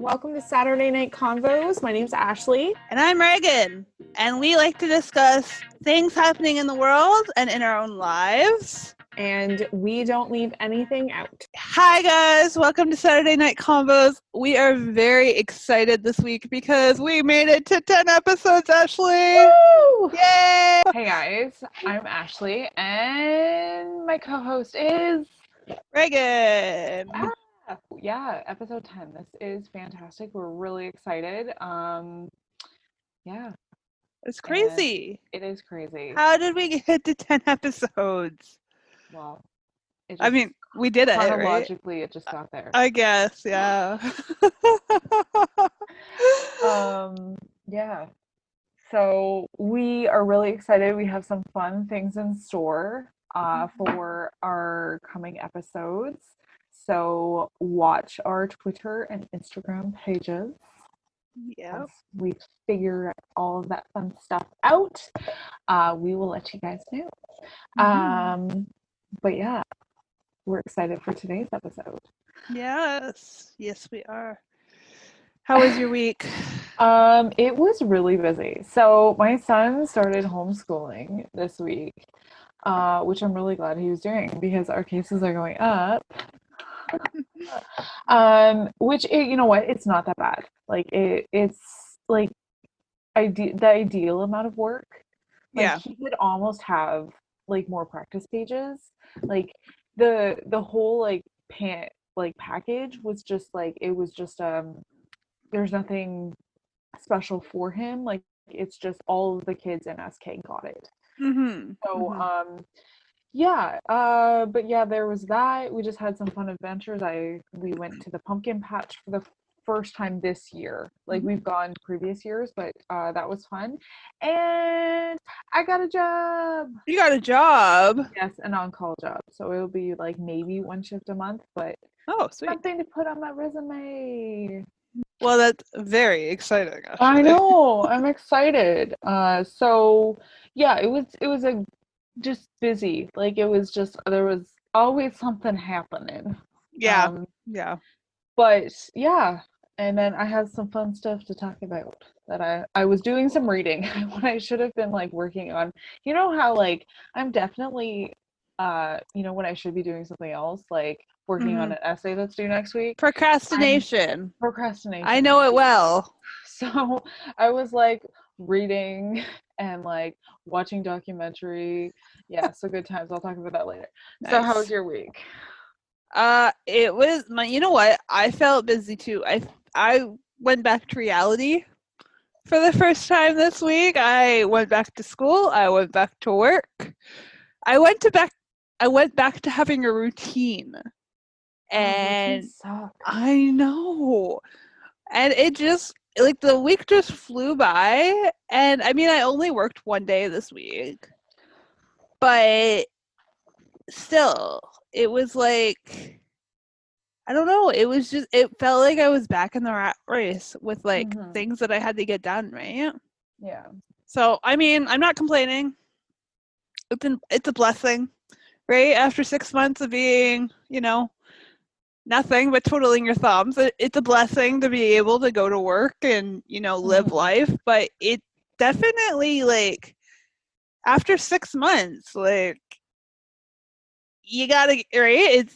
Welcome to Saturday Night Convos. My name's Ashley. And I'm Reagan, and we like to discuss things happening in the world and in our own lives. And we don't leave anything out. Hi guys, welcome to Saturday Night Convos. We are very excited this week because we made it to 10 episodes, Ashley! Woo! Yay! Hey guys, I'm Ashley, and my co-host is... Reagan! Yeah, episode 10. This is fantastic. We're really excited. Yeah. It's crazy. And it is crazy. How did we get to 10 episodes? Well, I mean, we did it, right? Chronologically, it just got there. I guess, yeah. Yeah. So we are really excited. We have some fun things in store for our coming episodes. So watch our Twitter and Instagram pages. Yeah. We figure all of that fun stuff out. We will let you guys know. But yeah, we're excited for today's episode. Yes, we are. How was your week? It was really busy. So my son started homeschooling this week, which I'm really glad he was doing because our cases are going up. You know what? It's not that bad. Like it's like the ideal amount of work. Like Yeah. he could almost have like more practice pages. Like the whole package was just like it was just there's nothing special for him. Like it's just all of the kids in SK got it. So yeah, but yeah, there was that. We just had some fun adventures. We went to the pumpkin patch for the first time this year. Like we've gone previous years, but that was fun. And I got a job. You got a job? Yes, an on-call job. So it'll be like maybe one shift a month, but sweet. Something to put on my resume. Well, that's very exciting, actually. I know. I'm excited. So yeah, it was a just busy. Like it was just there was always something happening. Yeah. But yeah, and then I have some fun stuff to talk about that I was doing some reading when I should have been like working on. You know how like I'm definitely when I should be doing something else, like working on an essay that's due next week. Procrastination. Procrastination. I know it well. So I was like reading and like watching documentary. Yeah, so good times. I'll talk about that later. Nice. So how was your week? It was you know what? I felt busy too. I went back to reality for the first time this week. I went back to school. I went back to work. I went back to having a routine. And I know. And it just like the week just flew by, and I mean I only worked one day this week, but still it was like I don't know, it felt like I was back in the rat race with like things that I had to get done, right? Yeah. So I mean I'm not complaining. It's a blessing, right? After 6 months of being, nothing but twiddling your thumbs. It's a blessing to be able to go to work and, live life. But it definitely, like, after 6 months, like, you gotta, right?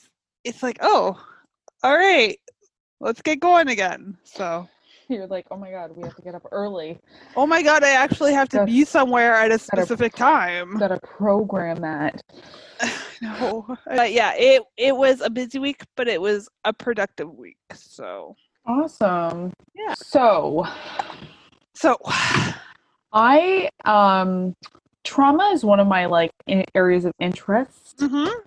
It's like, oh, all right, let's get going again. So you're like, oh my God, we have to get up early. Oh my God, I actually have to be somewhere at a specific time. Gotta program that. No. But yeah, it was a busy week, but it was a productive week. So awesome. Yeah. So I trauma is one of my like areas of interest.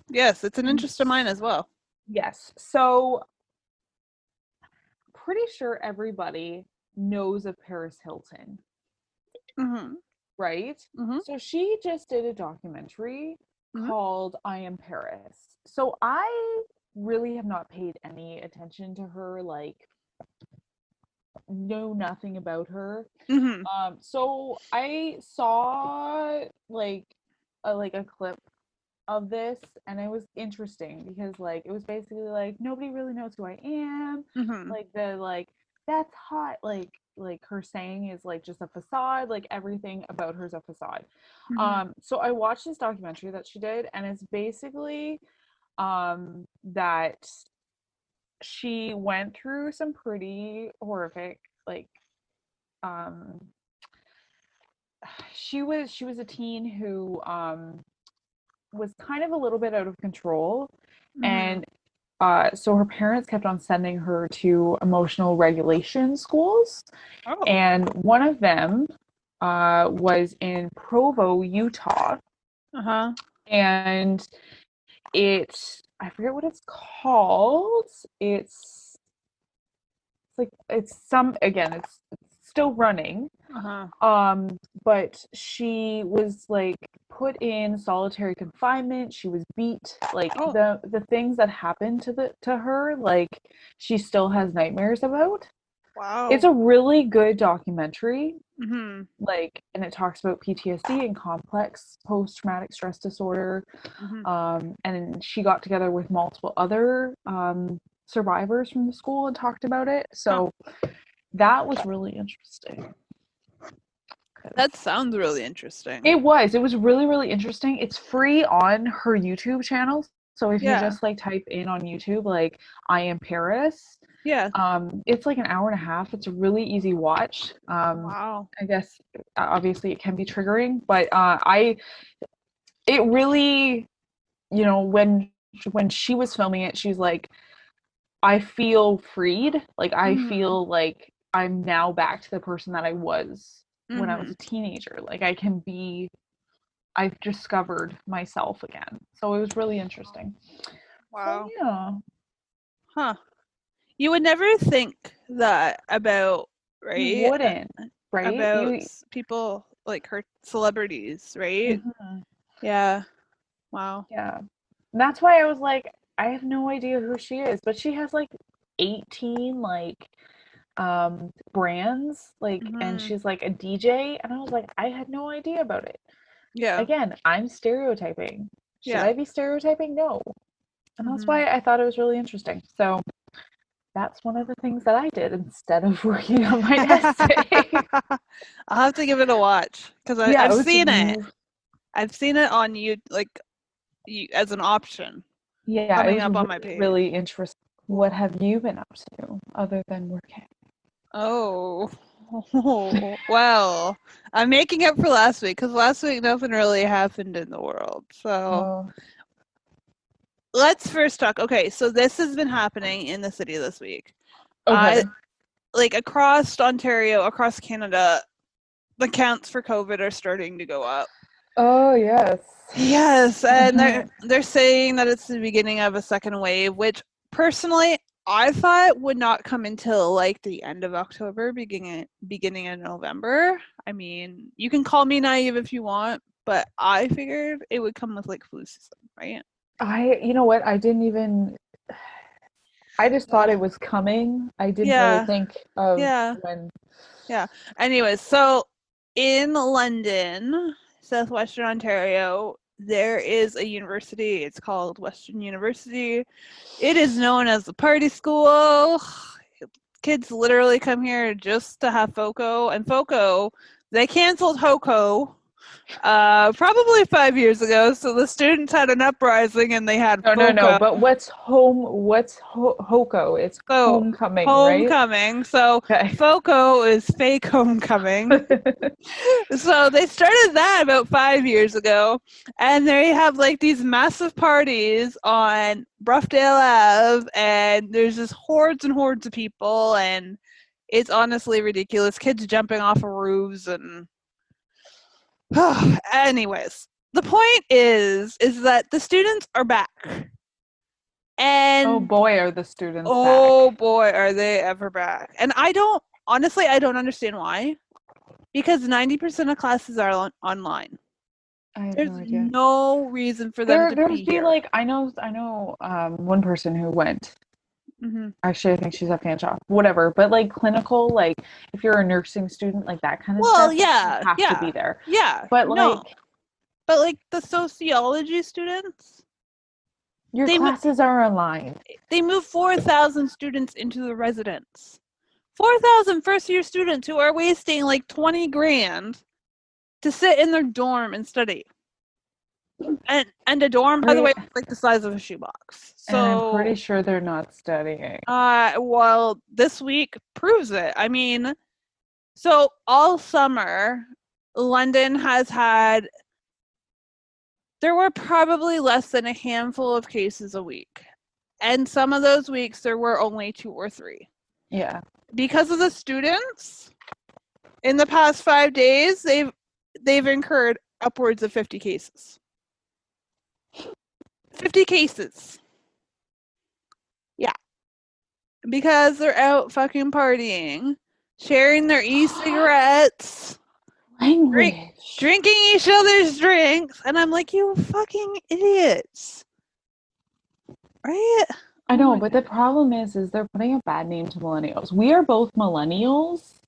Yes, it's an interest of mine as well. Yes. So pretty sure everybody knows of Paris Hilton. Right? So she just did a documentary called I Am Paris. So I really have not paid any attention to her, like know nothing about her. So I saw like a clip of this, and it was interesting because like it was basically like nobody really knows who I am. Like the that's hot. Like her saying is like just a facade, like everything about her is a facade. So I watched this documentary that she did, and it's basically that she went through some pretty horrific, like um she was a teen who was kind of a little bit out of control, Mm-hmm. and so her parents kept on sending her to emotional regulation schools, Oh. and one of them was in Provo, Utah, Uh-huh. and I forget what it's called. It's some, again, it's still running. Uh-huh. But she was like put in solitary confinement. She was beat. Like Oh, the things that happened to her, like she still has nightmares about. It's wow. a really good documentary. Mm-hmm. Like, and it talks about PTSD and complex post-traumatic stress disorder. Mm-hmm. And she got together with multiple other survivors from the school and talked about it. Huh. So that was really interesting. That sounds really interesting. It was really, really interesting. It's free on her YouTube channel. So if you Yeah. just like type in on YouTube, like I am Paris, Yeah. it's like an hour and a half. It's a really easy watch. Wow. I guess obviously it can be triggering, but it really, when she was filming it, she's like, I feel freed. Like I Mm-hmm. feel like I'm now back to the person that I was when I was Mm-hmm. a teenager. Like I've discovered myself again. So it was really interesting. So Wow. yeah, Huh. You would never think that about, you right? wouldn't, right? About You people like her celebrities, right? Mhm. Yeah. Wow. Yeah. And that's why I was like, I have no idea who she is, but she has like 18 like brands, like, and Mm-hmm. she's like a DJ, and I was like, I had no idea about it. Yeah. Again, I'm stereotyping. Should Yeah. I be stereotyping? No. And that's Mm-hmm. why I thought it was really interesting. So that's one of the things that I did instead of working on my essay. I'll have to give it a watch because Yeah, I've it was seen it. I've seen it on you like as an option yeah, it coming was up on really, my page. really interesting. What have you been up to other than working? Oh, well, I'm making up for last week because last week nothing really happened in the world. So Oh, let's first talk. Okay, so this has been happening in the city this week. I okay. like across Ontario, across Canada, the counts for COVID are starting to go up. Oh, yes. Yes, and Uh-huh. they're saying that it's the beginning of a second wave, which personally I thought would not come until like the end of October, beginning of November. I mean, you can call me naive if you want, but I figured it would come with like flu season, right? You know what? I just thought Yeah. it was coming. I didn't really Yeah. think of Yeah. when. Yeah. Anyways, so in London, southwestern Ontario, there is a university. It's called Western University. It is known as the party school. Kids literally come here just to have FOCO, and FOCO, they canceled HOCO probably 5 years ago. So the students had an uprising and they had No, no, no. FOCO. But what's home? What's Hoko? It's So homecoming, right? homecoming. So Okay. FOCO is fake homecoming. So they started that about 5 years ago, and they have like these massive parties on Roughdale Ave, and there's just hordes and hordes of people, and it's honestly ridiculous. Kids jumping off of roofs, and anyways, the point is that the students are back, Oh and boy, are the students oh back. boy, are they ever back! And I don't understand why, because 90% of classes are online. I have no There's idea. no reason for them There, to there be must be here. like I know one person who went. Hmm. Actually, I think she's a fan shop. Whatever, but like clinical, like if you're a nursing student, like that kind of Well, stuff, like you yeah, have to be yeah, there. yeah, But no. like But like the sociology students, your they classes are online. they moved 4,000 students into the residence. 4,000 first-year students who are wasting like 20 grand to sit in their dorm and study. And a dorm, by the way, is like the size of a shoebox. And I'm pretty So, sure they're not studying. well, this week proves it. I mean, so all summer, London has had, there were probably less than a handful of cases a week. And some of those weeks, there were only 2 or 3. Yeah. Because of the students, in the past 5 days, they've incurred upwards of 50 cases. 50 cases. Yeah. Because they're out fucking partying, sharing their e-cigarettes, Language. drinking each other's drinks, and I'm like, you fucking idiots. Right? I know, but the problem is they're putting a bad name to millennials. We are both millennials,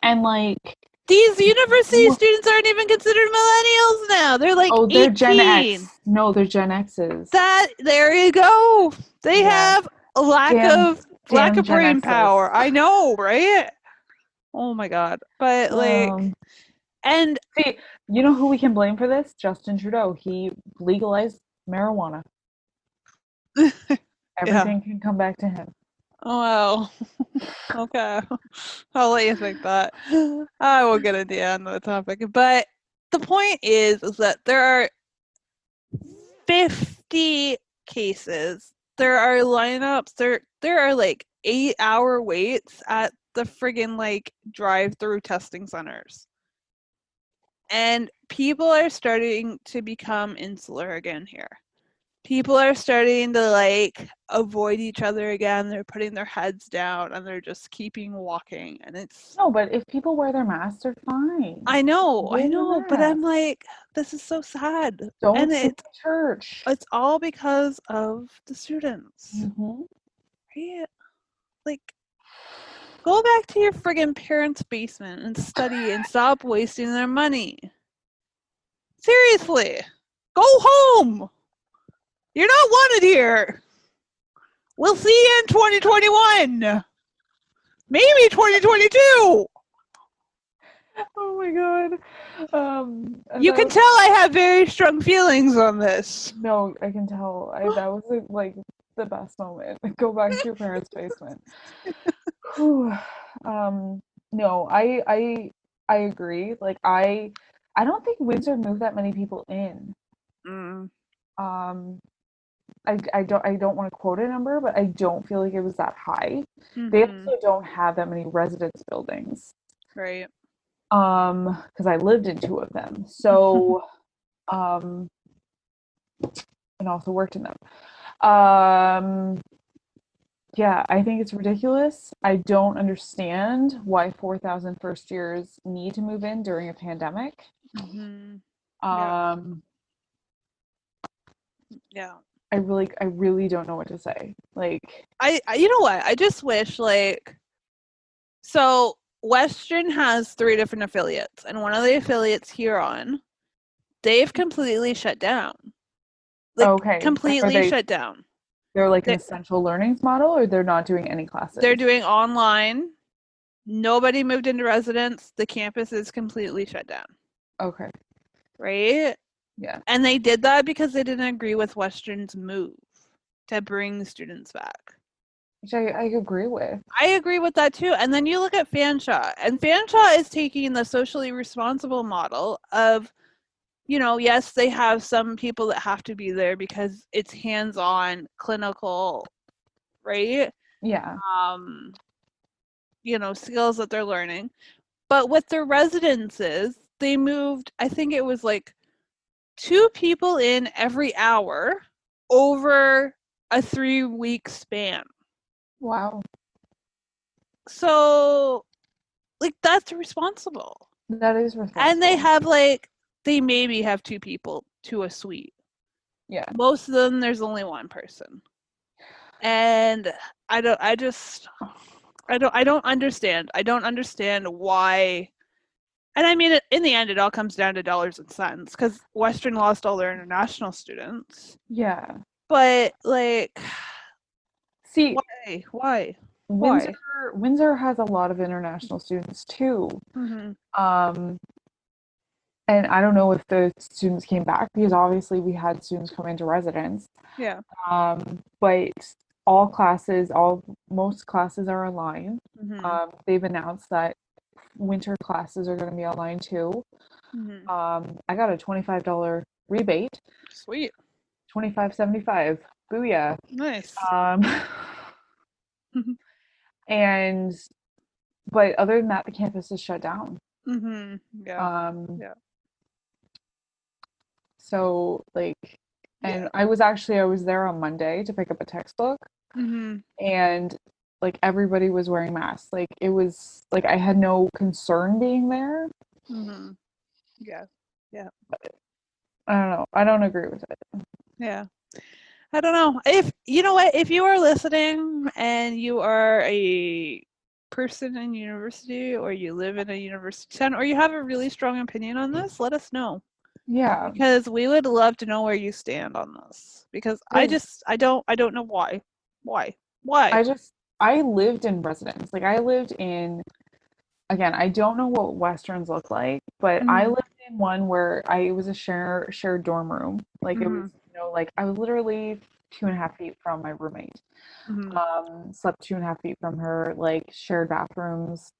and like these university students aren't even considered millennials now. They're like, oh, they're 18. Gen X. No, they're Gen X's. There you go. They have a lack of brain power. I know, right? Oh my god. But like, and see, you know who we can blame for this? Justin Trudeau. He legalized marijuana. Everything can come back to him. Oh, well. Okay. I'll let you think that. I will get into the end of the topic. But the point is that there are 50 cases. There are lineups. There are like 8-hour waits at the friggin' like drive-through testing centers. And people are starting to become insular again here. People are starting to like avoid each other again. They're putting their heads down and they're just keeping walking. And it's no, but if people wear their masks, they're fine. I know, but I'm like, this is so sad. Don't sit in church. It's all because of the students. Mm-hmm. Right? Like, go back to your friggin' parents' basement and study and stop wasting their money. Seriously, go home. You're not wanted here. We'll see you in 2021. Maybe 2022. Oh my god. You can tell I have very strong feelings on this. No, I can tell. That was like the best moment. Go back to your parents' basement. No, I agree. Like I don't think Windsor moved that many people in. I don't want to quote a number, but I don't feel like it was that high. They also don't have that many residence buildings. Right. Because I lived in 2 of them. So and also worked in them. Yeah, I think it's ridiculous. I don't understand why 4,000 first years need to move in during a pandemic. Yeah. I really don't know what to say. Like, I you know what? I just wish like, so Western has 3 different affiliates, and one of the affiliates, Huron, they've completely shut down. Like, okay. Completely shut down. They're like an essential learnings model, or they're not doing any classes? They're doing online. Nobody moved into residence. The campus is completely shut down. Okay. Right? Yeah. And they did that because they didn't agree with Western's move to bring students back. Which I agree with. I agree with that too. And then you look at Fanshawe, and Fanshawe is taking the socially responsible model of, you know, yes, they have some people that have to be there because it's hands-on, clinical, right? Yeah. You know, skills that they're learning. But with their residences, they moved, I think it was like 2 people in every hour over a 3-week span. Wow. So, like, that's responsible. That is responsible. And they have like, they maybe have 2 people to a suite. Yeah. Most of them, there's only 1 person. And I don't understand. I don't understand why. And I mean, in the end, it all comes down to dollars and cents, because Western lost all their international students. Yeah. But like, see, why? Windsor Why? Windsor has a lot of international students too. Mm-hmm. Um, and I don't know if the students came back because obviously we had students come into residence. Yeah. But all classes, all most classes are online. Mm-hmm. They've announced that winter classes are going to be online too. Mm-hmm. I got a $25 rebate, Sweet. 25.75. Booyah. Nice. Um, and but other than that, the campus is shut down. Mm-hmm. Yeah. Um, Yeah. so like, Yeah. and I was there on Monday to pick up a textbook, Mm-hmm. and like everybody was wearing masks. Like it was like I had no concern being there. Mm-hmm. Yeah. Yeah. I don't know. I don't agree with it. Yeah. I don't know. If you know what, if you are listening and you are a person in university or you live in a university town or you have a really strong opinion on this, let us know. Yeah, Because we would love to know where you stand on this. Because because I don't know why. Why? Why? I lived in residence. Like I lived in again, I don't know what Westerns look like, but I Mm-hmm. lived in one where it was a shared dorm room. Like it was, Mm-hmm. like I was literally 2.5 feet from my roommate. Mm-hmm. Slept 2.5 feet from her, like shared bathrooms.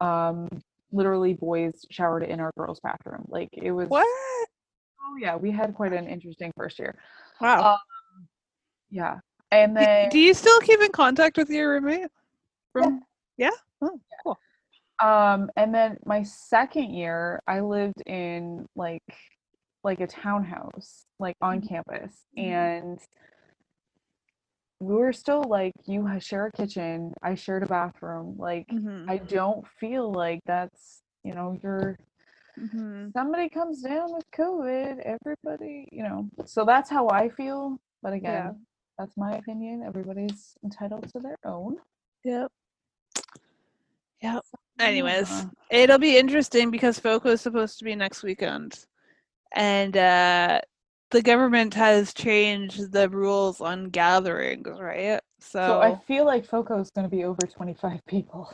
Um, Literally boys showered in our girls' bathroom. Like it What? was, oh yeah, we had quite an interesting first year. Wow. Um, yeah. And then Do you still keep in contact with your roommate yeah. from? Yeah. Oh, cool. And then my second year, I lived in like a townhouse, like on campus, Mm-hmm. and we were still like share a kitchen, I shared a bathroom. Like Mm-hmm. I don't feel like that's you're Mm-hmm. somebody comes down with COVID, everybody, So that's how I feel. But Yeah. again, that's my opinion. Everybody's entitled to their own. Yep. Yep. So, Anyways, yeah. it'll be interesting because FOCO is supposed to be next weekend, and the government has changed the rules on gatherings, right? So I So feel like FOCO is going to be over 25 people.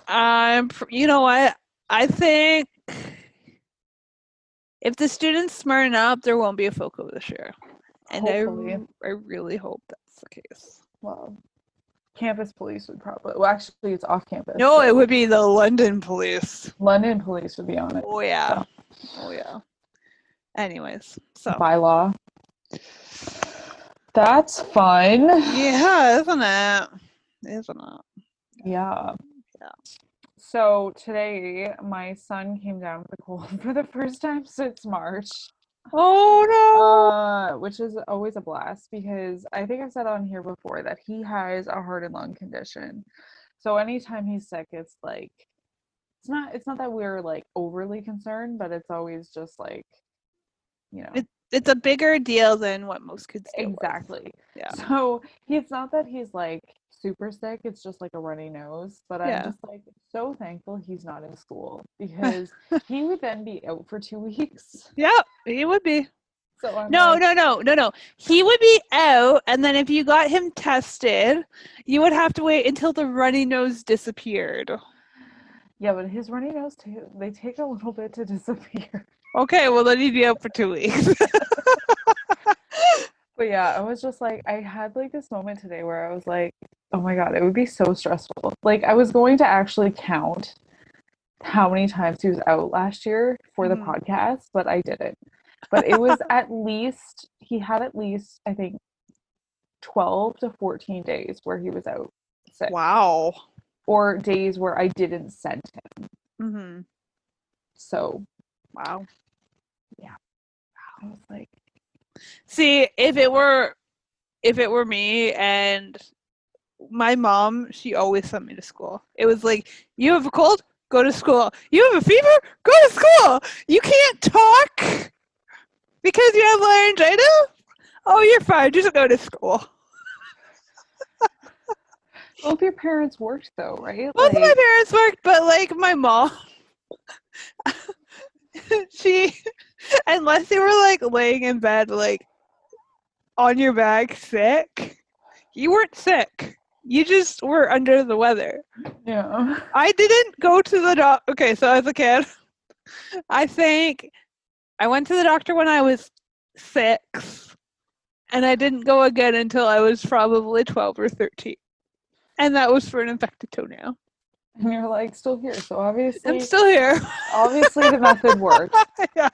you know what? I think if the students smarten up, there won't be a FOCO this year, and Hopefully. I really hope that's the case. Well, campus police would probably, well, actually, it's off campus. No, it So would be the London police. London police would be on it. Oh yeah. So, Oh yeah. Anyways, so by law. That's fun. yeah, isn't it? Isn't it? Yeah. Yeah. So today, my son came down with a cold for the first time since March. Oh Which is always a blast because I think I've said on here before that he has a heart and lung condition. So anytime he's sick, it's like it's not that we're like overly concerned, but it's always just like, you no. know, It's a bigger deal than what most kids deal with. exactly. Yeah. So it's not that he's like super sick, it's just like a runny nose. But I'm Yeah. just like so thankful he's not in school because he would then be out for 2 weeks. Yep, he would be. So I'm No, like, no, no, no, no. He would be out, and then if you got him tested, you would have to wait until the runny nose disappeared. yeah, but his runny nose too, they take a little bit to disappear. Okay, well then he'd be out for 2 weeks. But yeah, I was just like, I had like this moment today where I was like, oh my God, it would be so stressful. Like, I was going to actually count how many times he was out last year for the Mhm. podcast, but I didn't. But it was he had at least, I think, 12 to 14 days where he was out sick, Wow. or days where I didn't send him. Mhm. So, Wow. yeah, I was like, See, if it were me and my mom, she always sent me to school. It was like, you have a cold? Go to school. You have a fever? Go to school. You can't talk because you have laryngitis? Oh, you're fine. Just go to school. both your parents worked though, right? Both of my Like, parents worked, but like my mom, she, unless you were like laying in bed, like on your back sick, you weren't sick. You just were under the weather. Yeah. I didn't go to the doctor. Okay, so as a kid, I think I went to the doctor when I was 6, and I didn't go again until I was probably 12 or 13. And that was for an infected toenail. And you're like still here. So I'm obviously still here. the method worked. Yeah.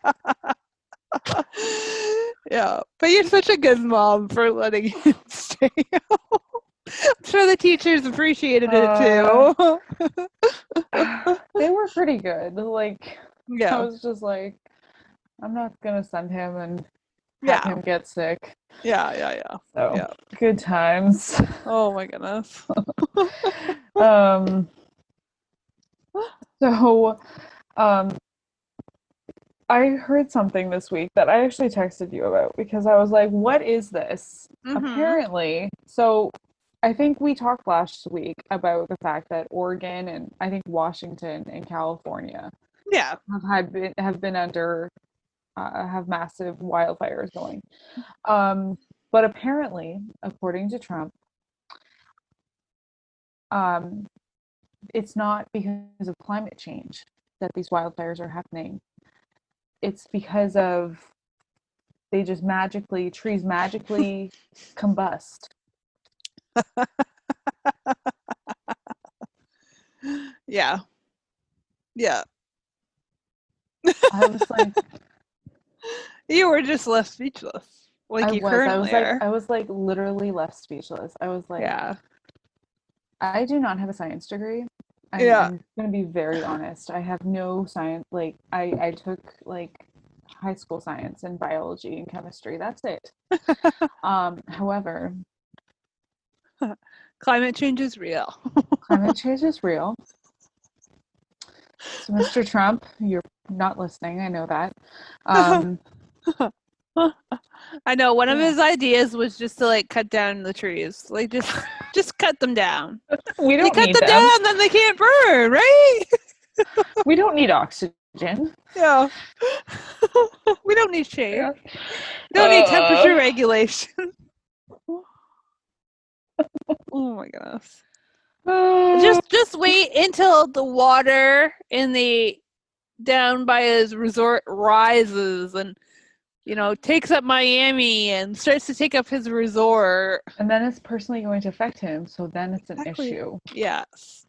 Yeah. But you're such a good mom for letting him stay home. I'm sure the teachers appreciated it too. They were pretty good. Like I Yeah. was just like, I'm not gonna send him and have Yeah. him get sick. Yeah. So Yeah. good times. Oh my goodness. Um so I heard something this week that I actually texted you about because I was like, what is this? Mm-hmm. Apparently, so I think we talked last week about the fact that Oregon and I think Washington and California Yeah. have been under have massive wildfires going. Um, but apparently, according to Trump, um, it's not because of climate change that these wildfires are happening. It's because of trees magically combust. Yeah. Yeah. I was like, You were just left speechless. Like you currently are. I was like literally left speechless. I was like, Yeah. I do not have a science degree. Yeah. I'm going to be very honest. I have no science. Like, I took like high school science and biology and chemistry. That's it. However, Climate change is real. climate change is real. So, Mr. Trump, you're not listening. I know that. I know one of Yeah. his ideas was just to like cut down the trees. Like just cut them down. We They don't cut need them them. down, then they can't burn, right? We don't need oxygen. Yeah. We don't need shade. Yeah. We don't need temperature regulation. Oh my goodness. Just wait until the water in the down by his resort rises and takes up Miami and starts to take up his resort. And then it's personally going to affect him, so then it's an Exactly. issue. Yes.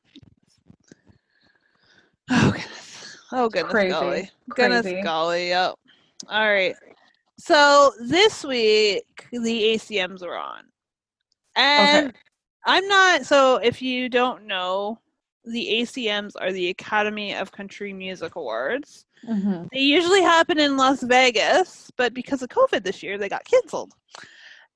Oh goodness. Oh goodness Crazy. golly. Crazy. Goodness golly. Yep. All right. So this week the ACMs were on. And Okay. I'm not, so if you don't know, the ACMs are the Academy of Country Music Awards. Mm-hmm. They usually happen in Las Vegas, but because of COVID this year, they got canceled.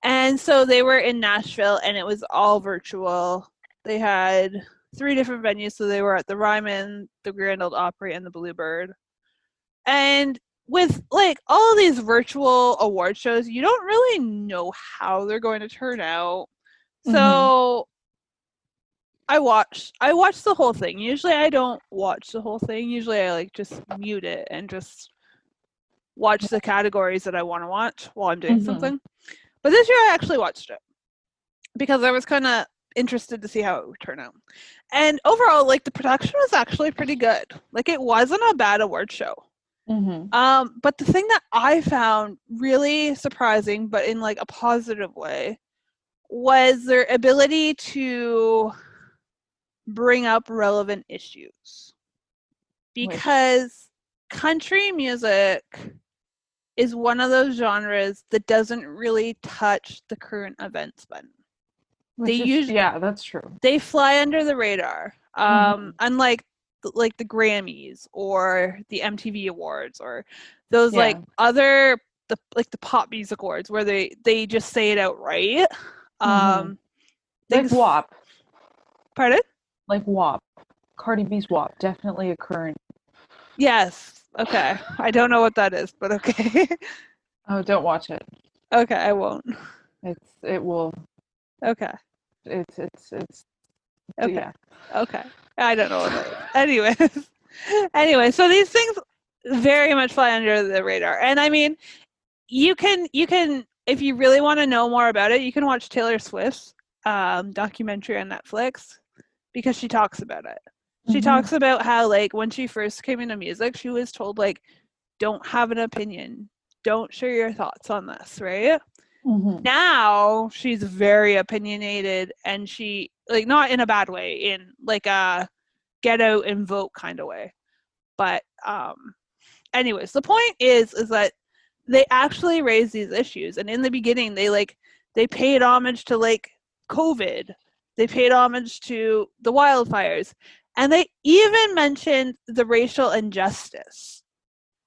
And so they were in Nashville, and it was all virtual. They had 3 different venues, so they were at the Ryman, the Grand Ole Opry, and the Bluebird. And with like all of these virtual award shows, you don't really know how they're going to turn out. So I watched the whole thing. Usually I don't watch the whole thing. Usually I like just mute it and just watch the categories that I want to watch while I'm doing something. But this year I actually watched it because I was kind of interested to see how it would turn out. And overall, like the production was actually pretty good. Like it wasn't a bad award show. But the thing that I found really surprising, but in like a positive way, was their ability to bring up relevant issues. Because country music is one of those genres that doesn't really touch the current events button. Yeah, that's true. They fly under the radar. Unlike like the Grammys or the MTV Awards or those like other the pop music awards where they just say it outright. Like WAP. Pardon? Like WAP. Cardi B's WAP. Definitely a current. Yes. Okay. I don't know what that is, but okay. Oh, don't watch it. Okay, I won't. It will. Okay. It's okay. Yeah. Okay. I don't know what that is. Anyway, so these things very much fly under the radar. And I mean, you can if you really want to know more about it, you can watch Taylor Swift's documentary on Netflix because she talks about it. She Mm-hmm. talks about how, like, when she first came into music, she was told, like, don't have an opinion, don't share your thoughts on this, right? Mm-hmm. Now she's very opinionated, and she, like, not in a bad way, in like a get out and vote kind of way. But anyways, the point is that they actually raised these issues, and in the beginning they paid homage to, like, COVID, they paid homage to the wildfires, and they even mentioned the racial injustice,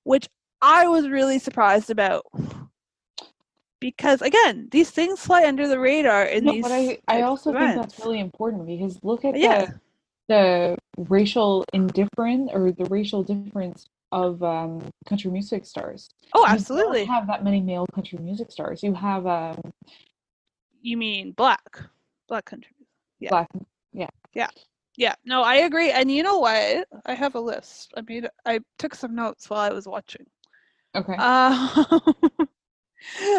which I was really surprised about, because again, these things fly under the radar in No, but these I types also of think that's events. really important because look at Yeah. the racial indifference or the racial difference of country music stars. Oh, You don't absolutely. have that many male country music stars. You have You mean black country? Yeah. black, yeah. Yeah. Yeah. No, I agree. And you know what? I have a list. I took some notes while I was watching. Okay.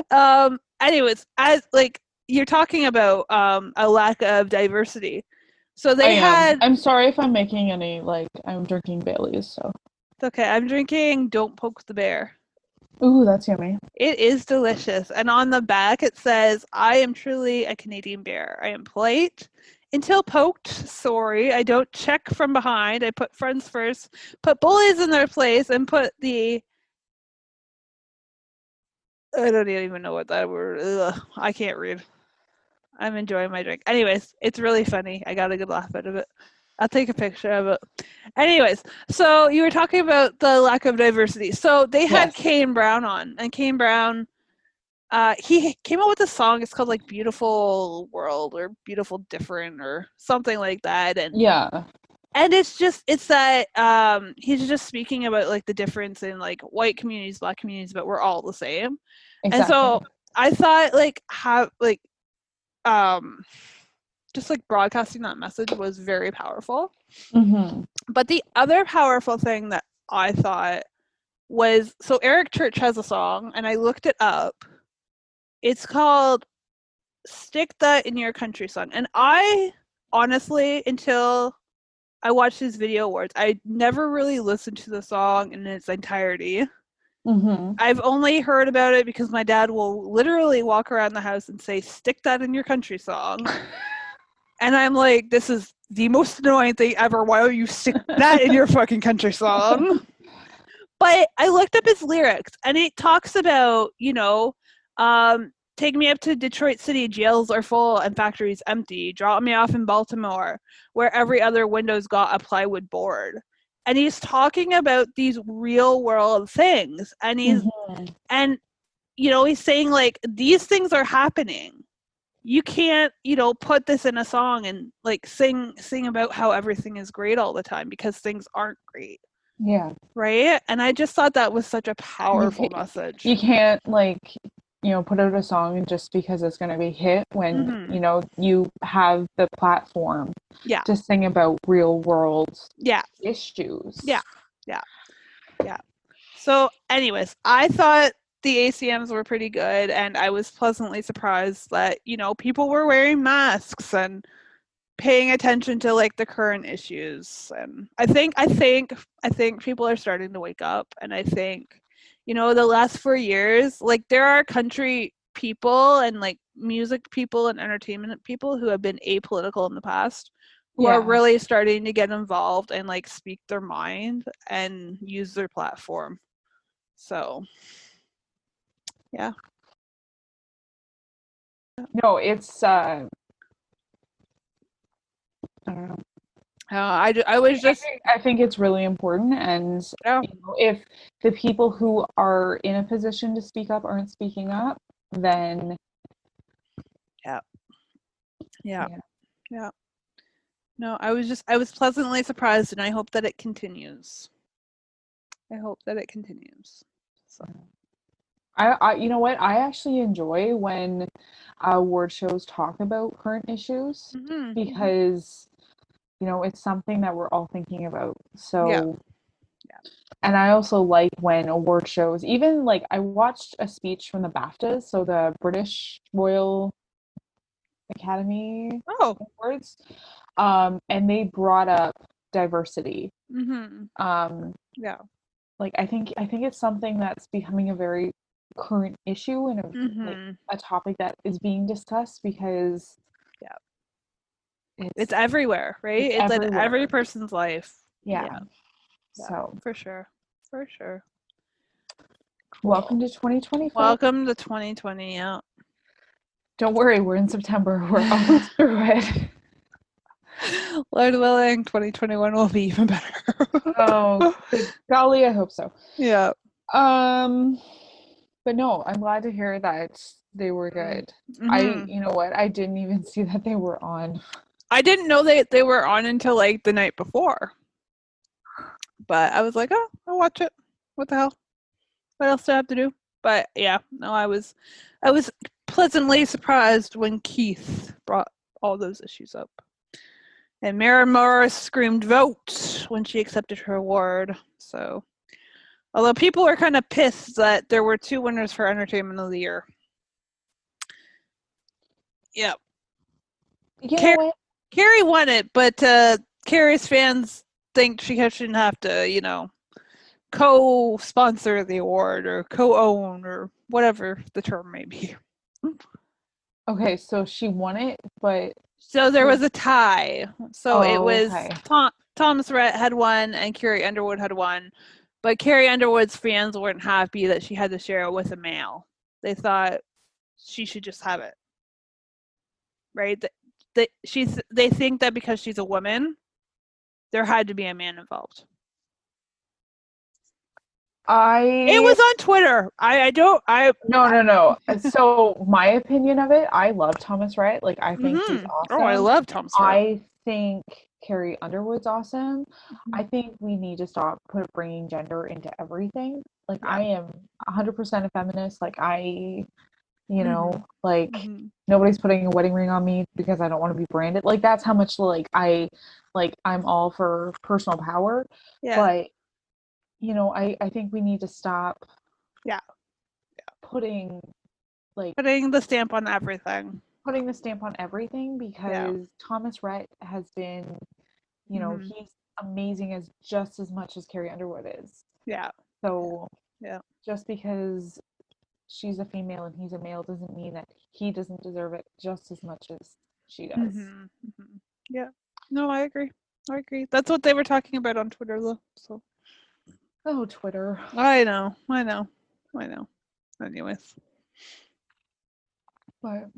Uh, anyways, as, like, you're talking about a lack of diversity. So I they am. had, I'm sorry if I'm making any like I'm drinking Baileys, so. okay, I'm drinking Don't Poke the Bear. Ooh, that's yummy. It is delicious. And on the back it says, I am truly a Canadian bear. I am polite until poked. Sorry. I don't check from behind. I put friends first, put bullies in their place, and put the, I don't even know what that word. Ugh, I can't read. I'm enjoying my drink. Anyways, it's really funny. I got a good laugh out of it. I'll take a picture of it. Anyways, so you were talking about the lack of diversity. So they had Yes. Kane Brown on, and Kane Brown, he came out with a song. It's called, like, Beautiful World or Beautiful Different or something like that. Yeah, And it's that he's just speaking about, like, the difference in, like, white communities, black communities, but we're all the same. And exactly. so I thought, like, how, like, um just, like, broadcasting that message was very powerful. Mm-hmm. But the other powerful thing that I thought was, so Eric Church has a song, and I looked it up. It's called Stick That in Your Country Song. And I honestly, until I watched his video awards, I never really listened to the song in its entirety. Mm-hmm. I've only heard about it because my dad will literally walk around the house and say, stick that in your country song. And I'm like, this is the most annoying thing ever. Why don't you stick that in your fucking country song? But I looked up his lyrics, and it talks about, take me up to Detroit City, jails are full and factories empty. Drop me off in Baltimore, where every other window's got a plywood board. And he's talking about these real world things. And Mm-hmm. he's saying, like, these things are happening. You can't, put this in a song and, like, sing about how everything is great all the time, because things aren't great. Yeah. Right? And I just thought that was such a You powerful can't, message. you can't like, put out a song just because it's going to be hit when, Mm-hmm. you have the platform Yeah. to sing about real world Yeah. issues. Yeah. Yeah. Yeah. So, anyways, I thought the ACMs were pretty good, and I was pleasantly surprised that, people were wearing masks and paying attention to, like, the current issues. And I think people are starting to wake up, and I think, the last 4 years, like, there are country people and, like, music people and entertainment people who have been apolitical in the past, who are Yeah. really starting to get involved and, like, speak their mind and use their platform. So, yeah. No, it's I don't know. I was just, I think it's really important, and yeah, if the people who are in a position to speak up aren't speaking up, then yeah, yeah, yeah. yeah. No, I was pleasantly surprised, and I hope that it continues. I hope that it continues. So, You know what? I actually enjoy when award shows talk about current issues mm-hmm. because, it's something that we're all thinking about. Yeah, So, yeah, and I also like when award shows, even like I watched a speech from the BAFTAs, so the British Royal Academy Oh. Awards, and they brought up diversity. Yeah. Like I think it's something that's becoming a very current issue and like a topic that is being discussed because it's everywhere, right? It's in every person's life. Yeah. So for sure. Cool. Welcome to 2020. Welcome to 2020. Yeah. Don't worry, we're in September. We're almost through it. Lord willing, 2021 will be even better. Oh, golly, I hope so. Yeah. But no, I'm glad to hear that they were good. You know what? I didn't even see that they were on. I didn't know they were on until like the night before. But I was like, oh, I'll watch it. What the hell? What else do I have to do? But yeah, no, I was pleasantly surprised when Keith brought all those issues up. And Mara Morris screamed vote when she accepted her award. So, although people are kind of pissed that there were 2 winners for Entertainment of the Year. Yep. Carrie won it, but Carrie's fans think she shouldn't have to, co-sponsor the award or co-own or whatever the term may be. Okay, so she won it, but so there was a tie. So it was okay. Thomas Rhett had won and Carrie Underwood had won, but Carrie Underwood's fans weren't happy that she had to share it with a male. They thought she should just have it, right? They think that because she's a woman, there had to be a man involved. It was on Twitter. No. So my opinion of it, I love Thomas Rhett. Like I think he's awesome. Oh, I love Thomas Rhett. I think Carrie Underwood's awesome. I think we need to stop bringing gender into everything. Like I am 100% a feminist. Like nobody's putting a wedding ring on me because I don't want to be branded. Like that's how much I'm all for personal power. Yeah. But I think we need to stop putting the stamp on everything. Putting the stamp on everything because Thomas Rhett has been, he's amazing as just as much as Carrie Underwood is. Yeah. So just because she's a female and he's a male doesn't mean that he doesn't deserve it just as much as she does. Yeah. No, I agree. That's what they were talking about on Twitter though. So. Oh, Twitter. I know. Anyways. But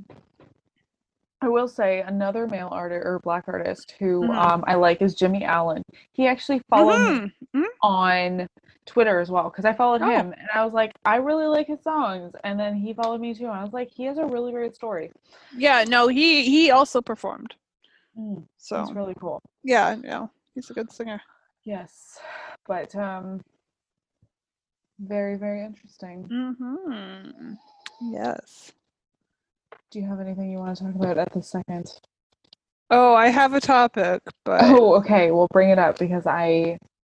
I will say another male artist or black artist who I like is Jimmy Allen. He actually followed me on Twitter as well because I followed him and I was like, I really like his songs. And then he followed me too. And I was like, he has a really great story. Yeah, no, he also performed. So it's really cool. Yeah, he's a good singer. Yes, but very, very interesting. Yes. Do you have anything you want to talk about at the second? Oh, I have a topic, but oh, okay. We'll bring it up because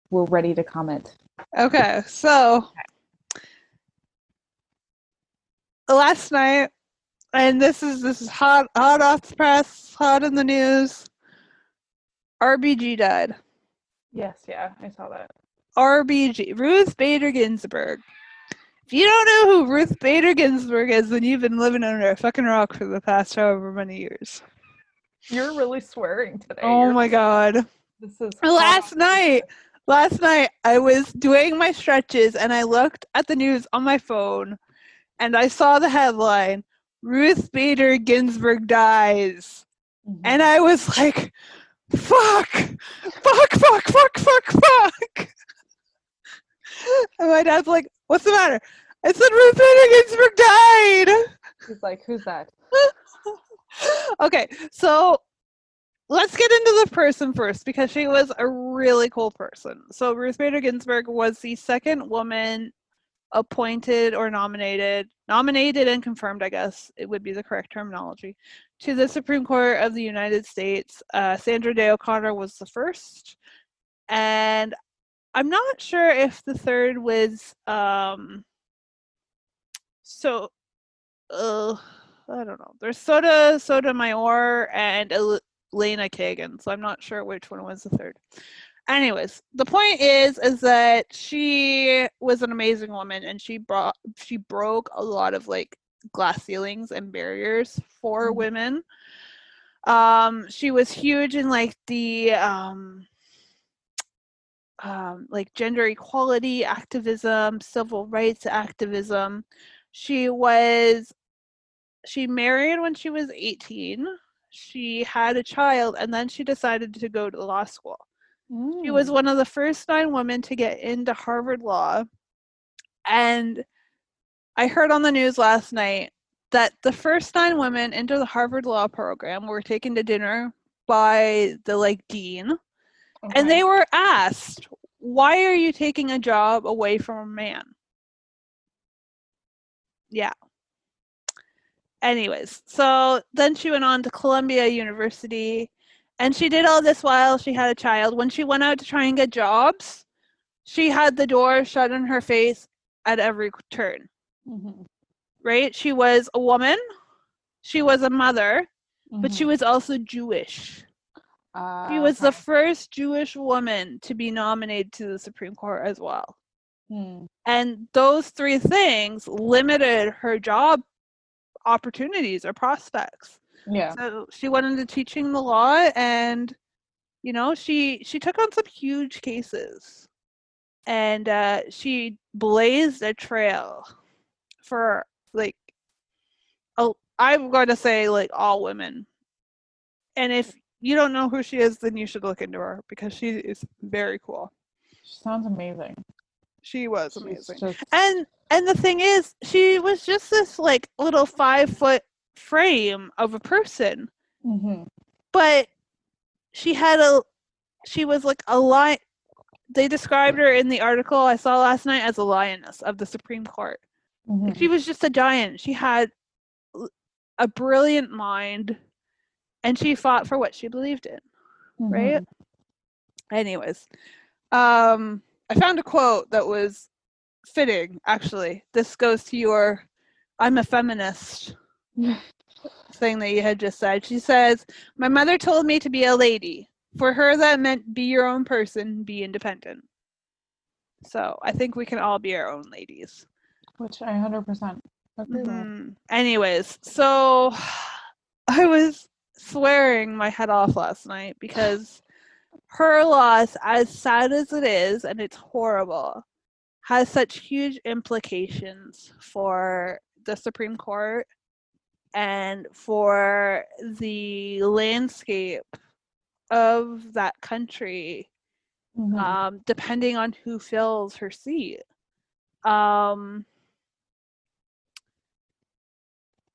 we're ready to comment. Okay, so last night, and this is hot off the press, hot in the news. RBG died. Yes, I saw that. RBG, Ruth Bader Ginsburg. If you don't know who Ruth Bader Ginsburg is, then you've been living under a fucking rock for the past however many years. You're really swearing today. Oh my god. This is Last night I was doing my stretches and I looked at the news on my phone and I saw the headline, Ruth Bader Ginsburg dies. And I was like, fuck. And my dad's like, what's the matter? I said, Ruth Bader Ginsburg died. He's like, who's that? Okay, so let's get into the person first because she was a really cool person. So Ruth Bader Ginsburg was the second woman appointed or nominated and confirmed, I guess it would be the correct terminology, to the Supreme Court of the United States. Sandra Day O'Connor was the first. And I'm not sure if the third was I don't know. There's Sotomayor and Elena Kagan, so I'm not sure which one was the third. Anyways, the point is that she was an amazing woman, and she broke a lot of like glass ceilings and barriers for women. She was huge in like the like gender equality activism, civil rights activism. She married when she was 18. She had a child, and then she decided to go to law school. She was one of the first 9 women to get into Harvard Law. And I heard on the news last night that the first 9 women into the Harvard Law program were taken to dinner by the like dean. Okay. And they were asked, why are you taking a job away from a man? Yeah. Anyways, so then she went on to Columbia University, and she did all this while she had a child. When she went out to try and get jobs, she had the door shut in her face at every turn. Right? She was a woman, she was a mother, but she was also Jewish. She was the first Jewish woman to be nominated to the Supreme Court as well. And those 3 things limited her job opportunities or prospects. Yeah. So she went into teaching the law, and you know, she took on some huge cases, and she blazed a trail for like I'm going to say like all women. And if you don't know who she is, then you should look into her, because she is very cool. She sounds amazing. She was amazing. And the thing is, she was just this like little 5-foot frame of a person. But she was like a lion. They described her in the article I saw last night as a lioness of the Supreme Court. Like, she was just a giant. She had a brilliant mind, and she fought for what she believed in. Right? Anyways, I found a quote that was fitting, actually. This goes to your I'm a feminist thing that you had just said. She says, my mother told me to be a lady. For her, that meant be your own person, be independent. So I think we can all be our own ladies. Which I 100% agree with. Anyways, so I was swearing my head off last night because her loss, as sad as it is, and it's horrible, has such huge implications for the Supreme Court and for the landscape of that country, depending on who fills her seat.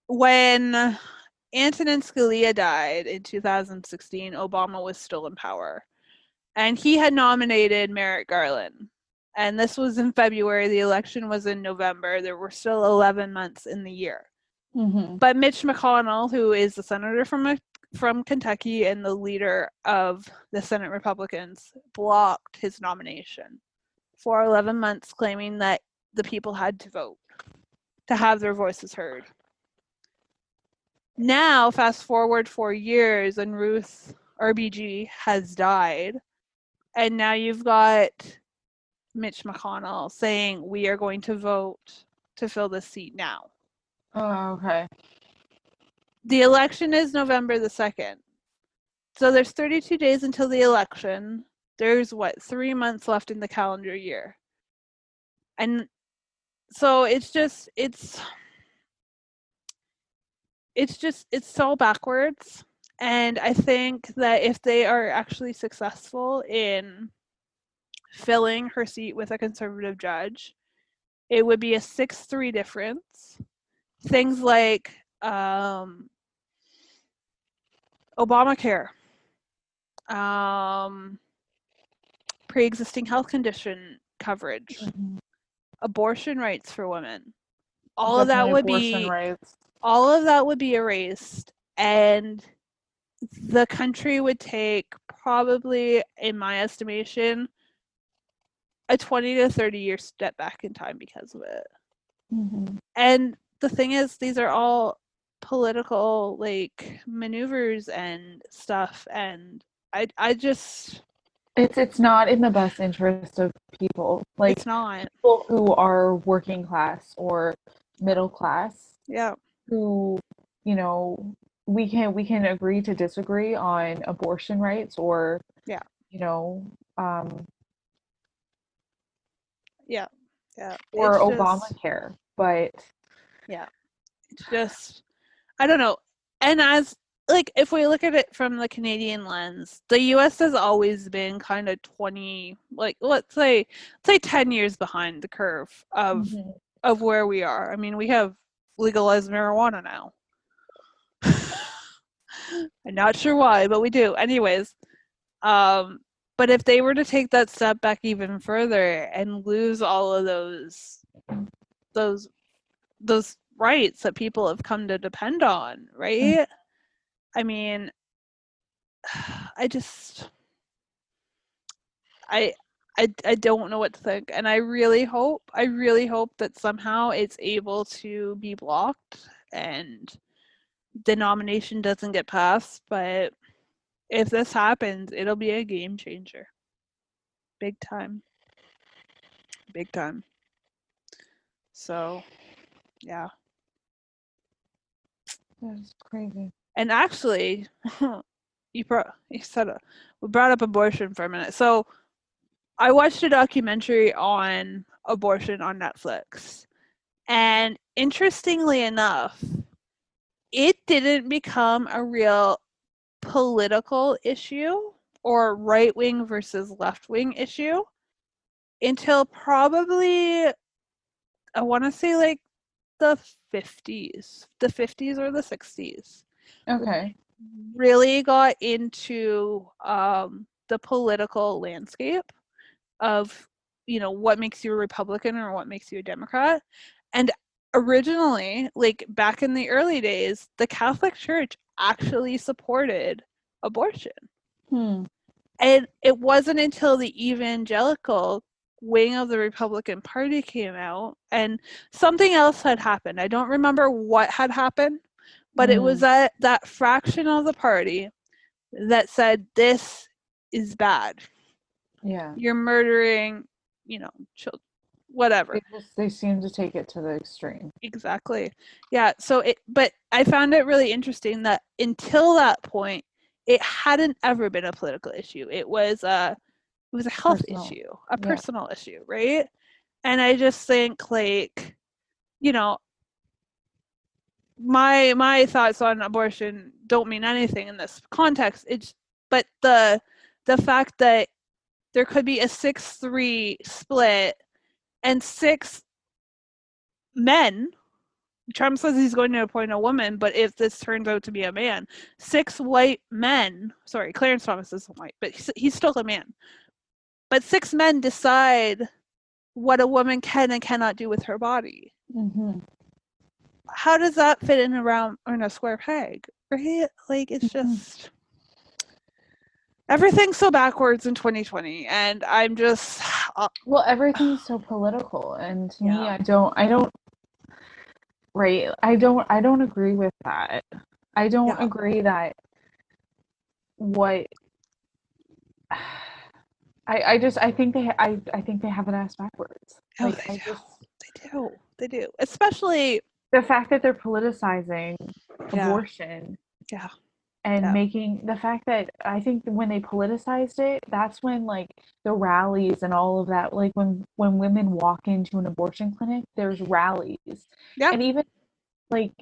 When Antonin Scalia died in 2016, Obama was still in power. And he had nominated Merrick Garland. And this was in February. The election was in November. There were still 11 months in the year. But Mitch McConnell, who is the senator from Kentucky and the leader of the Senate Republicans, blocked his nomination for 11 months, claiming that the people had to vote to have their voices heard. Now, fast forward 4 years, and Ruth RBG has died. And now you've got Mitch McConnell saying we are going to vote to fill this seat now. Oh, okay. The election is November the 2nd. So there's 32 days until the election. There's 3 months left in the calendar year. And so it's so backwards. And I think that if they are actually successful in filling her seat with a conservative judge, it would be a 6-3 difference. Things like Obamacare, pre-existing health condition coverage, abortion rights for women, all of that would be erased, and the country would take, probably, in my estimation, a 20 to 30 year step back in time because of it. And the thing is, these are all political like maneuvers and stuff, and I just It's not in the best interest of people. Like it's not. people who are working class or middle class Yeah. who, you know, we can agree to disagree on abortion rights or, Yeah. you know, Yeah. Yeah. or It's just Obamacare, but yeah. It's just I don't know. And as like if we look at it from the Canadian lens, the US has always been kind of 20 like let's say 10 years behind the curve Mhm. of where we are. I mean, we have legalized marijuana now. I'm not sure why, but we do. Anyways, um but if they were to take that step back even further and lose all of those those rights that people have come to depend on, right? I mean, I just I I don't know what to think, and I really hope that somehow it's able to be blocked and the nomination doesn't get passed. But if this happens, it'll be a game changer, big time, big time. So yeah, That's crazy. and actually, you said we brought up abortion for a minute, so I watched a documentary on abortion on Netflix. And interestingly enough, it didn't become a real political issue or right wing versus left wing issue until probably, I want to say like the 50s or the 60s. Okay. Really got into the political landscape of what makes you a Republican or what makes you a Democrat. And originally, like back in the early days, the Catholic Church actually supported abortion. Hmm. And it wasn't until the evangelical wing of the Republican Party came out and something else had happened. I don't remember what had happened, but it was Mm. that fraction of the party that said this is bad. Yeah. You're murdering, children, whatever. They seem to take it to the extreme. Exactly. Yeah. But I found it really interesting that until that point, it hadn't ever been a political issue. It was a health Personal. issue, a Yeah. personal issue, right? And I just think like, you know, my thoughts on abortion don't mean anything in this context. But the fact that there could be a 6-3 split and 6 men. Trump says he's going to appoint a woman, but if this turns out to be a man, 6 white men, sorry, Clarence Thomas isn't white, but he's still a man. But 6 men decide what a woman can and cannot do with her body. Mm-hmm. How does that fit in a square peg, right? Like, it's just everything's so backwards in 2020, and I'm just Well, everything's so political, and to me, yeah, I don't, right? I don't agree with that. I don't yeah, agree that what I think I think they have it ass backwards. oh, Like I just they do, especially the fact that they're politicizing yeah, abortion yeah, and yeah, making the fact that I think when they politicized it, that's when like the rallies and all of that, like when women walk into an abortion clinic, there's rallies. yeah. And even like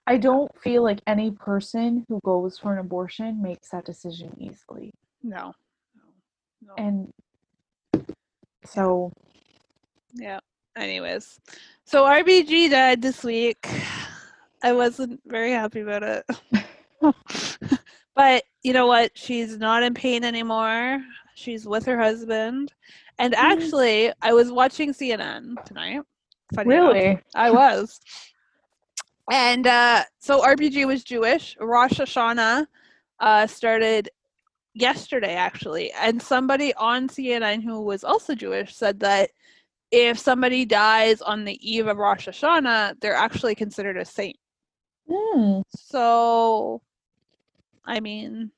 I don't feel like any person who goes for an abortion makes that decision easily. No, no, no. And Yeah, so yeah. Anyways, so RBG died this week. I wasn't very happy about it. But you know what? She's not in pain anymore. She's with her husband. And actually, I was watching CNN tonight. Funny enough, really, I was. And so RBG was Jewish. Rosh Hashanah started yesterday, actually. And somebody on CNN who was also Jewish said that if somebody dies on the eve of Rosh Hashanah, they're actually considered a saint. So, I mean,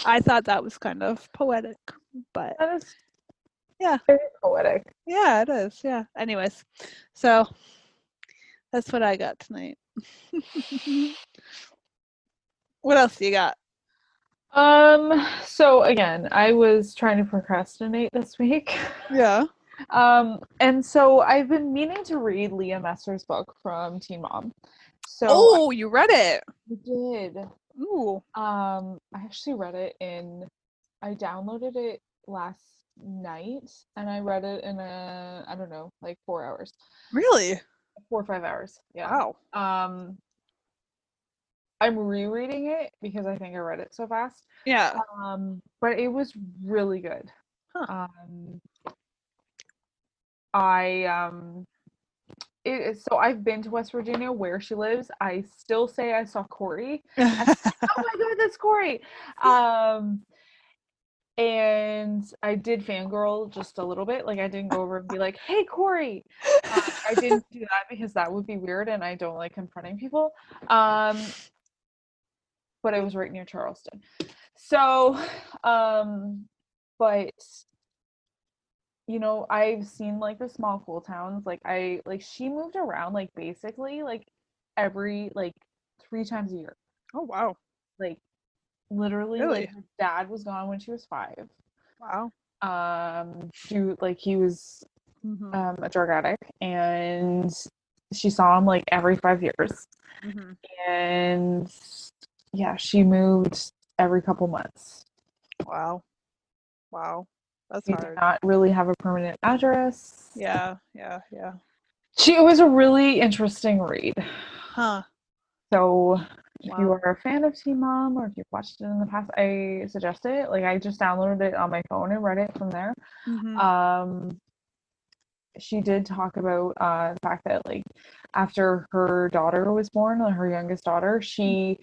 I thought that was kind of poetic, but That is yeah, very poetic. yeah, it is. Yeah. Anyways, so that's what I got tonight. What else do you got? So again, I was trying to procrastinate this week. Yeah. And so I've been meaning to read Leah Messer's book from Teen Mom. So Oh, you read it. I did. Ooh. I actually read it I downloaded it last night and I read it in I don't know, like 4 hours. Really? 4 or 5 hours. Yeah. Wow. I'm rereading it because I think I read it so fast. Yeah. But it was really good. Huh. So I've been to West Virginia where she lives. I still say I saw Corey. And I'm like, oh my god, that's Corey. And I did fangirl just a little bit. Like I didn't go over and be like, hey Corey. I didn't do that because that would be weird and I don't like confronting people. But I was right near Charleston. So, but I've seen like the small cool towns. She moved around like basically like every like 3 times a year. Oh wow. Like literally Really? like her dad was gone when she was 5. Wow. He was Mm-hmm. a drug addict and she saw him like every 5 years. Mm-hmm. And yeah, she moved every couple months. Wow. Wow. That's She did hard. not really have a permanent address. Yeah. Yeah. Yeah. It was a really interesting read. Huh. So if you Wow. are a fan of Teen Mom or if you've watched it in the past, I suggest it. Like I just downloaded it on my phone and read it from there. Mm-hmm. She did talk about the fact that like after her daughter was born, her youngest daughter, she